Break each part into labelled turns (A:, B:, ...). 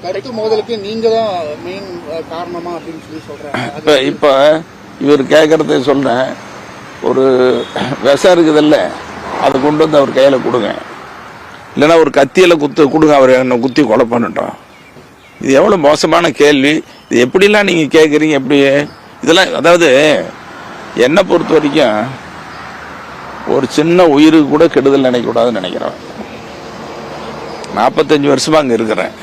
A: கருத்து மோதலுக்கு நீங்க தான் மெயின் காரணமா அப்படின்னு சொல்லி சொல்றேன்.
B: இப்ப இவர் கேட்கறத சொல்றேன், ஒரு விஷம் இருக்குதில்ல, அதை கொண்டு வந்து அவர் கையில கொடுங்க, இல்லைன்னா ஒரு கத்தியில கொடுங்க, அவர் என்ன குத்தி கொலை பண்ணிட்டோம். இது எவ்வளவு மோசமான கேள்வி. இது எப்படிலாம் நீங்க கேட்குறீங்க? எப்படி இதெல்லாம்? அதாவது என்னை பொறுத்த வரைக்கும் ஒரு சின்ன உயிருக்கு கூட கெடுதல் நினைக்கக்கூடாதுன்னு நினைக்கிறேன். 45 வருஷமா அங்க இருக்கிறேன்.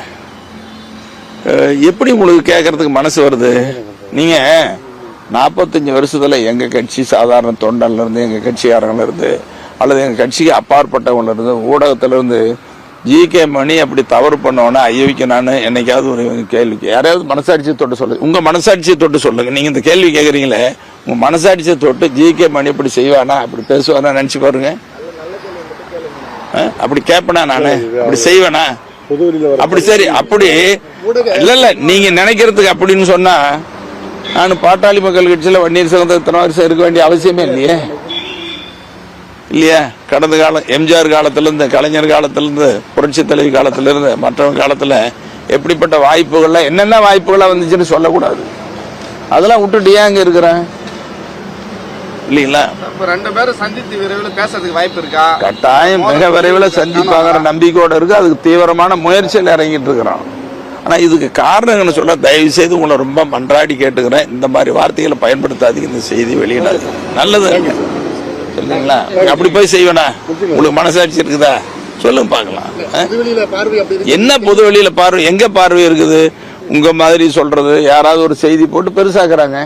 B: எப்படி உங்களுக்கு கேட்கறதுக்கு மனசு வருது? நீங்க 45 வருஷத்துல எங்க கட்சி சாதாரண தொண்டன்ல இருந்து, எங்க கட்சிக்காரங்கள்ல இருந்து, அல்லது எங்க கட்சிக்கு அப்பாற்பட்டவங்கள்ல இருந்து, ஊடகத்துல இருந்து ஜி.கே. மணி அப்படி தவறு பண்ணோன்னா ஐயோக்கு நான் என்னைக்காவது ஒரு கேள்வி, யாரையாவது மனசாட்சியை தொட்டு சொல்லுங்க, உங்க மனசாட்சியை தொட்டு சொல்லுங்க. நீங்க இந்த கேள்வி கேட்கறீங்களே, உங்க மனசாட்சியை தொட்டு ஜி.கே. மணி இப்படி செய்வானா, அப்படி பேசுவானா நினைச்சு பாருங்க. அப்படி கேட்பனா நானு, அப்படி செய்வேனா? அப்படி சரி, அப்படி இல்ல நீங்க நினைக்கிறதுக்கு அப்படின்னு சொன்னா, நான் பாட்டாளி மக்கள் கட்சியில வன்னியர் சகோதரர் இத்தனை வருஷம் இருக்க வேண்டிய அவசியமே இல்லையே, இல்லையா? கடந்த காலம் எம்ஜிஆர் காலத்திலிருந்து, கலைஞர் காலத்திலிருந்து, புரட்சி தலைவி காலத்திலிருந்து, மற்றவங்க காலத்துல எப்படிப்பட்ட வாய்ப்புகள்ல என்னென்ன வாய்ப்புகளா வந்துச்சுன்னு சொல்லக்கூடாது. அதெல்லாம் விட்டுட்டு ஏன் அங்க இருக்கிறேன் இல்லீங்களா?
A: ரெண்டு பேரும் சந்தித்து விரைவில் பேசுறதுக்கு வாய்ப்பு இருக்கா?
B: கட்டாயம் மிக விரைவில் சந்திப்பாங்கிற நம்பிக்கையோட இருக்கு. அதுக்கு தீவிரமான முயற்சியில் இறங்கிட்டு இருக்கிறோம். ஆனா இதுக்கு காரணம் சொல்ல தயவு செய்து உங்களை ரொம்ப மன்றாடி கேட்டுக்கிறேன், இந்த மாதிரி வார்த்தைகளை பயன்படுத்தாதீங்க, இந்த செய்தி வெளியிடாது. நல்லது சொல்லுங்களா? அப்படி போய் செய்வேனா? உங்களுக்கு மனசாட்சி இருக்குதா? சொல்லுங்க பாக்கலாம். என்ன பொது வெளியில பார்வை? எங்க பார்வை இருக்குது? உங்க மாதிரி சொல்றது யாராவது ஒரு செய்தி போட்டு பெருசாக்குறாங்க.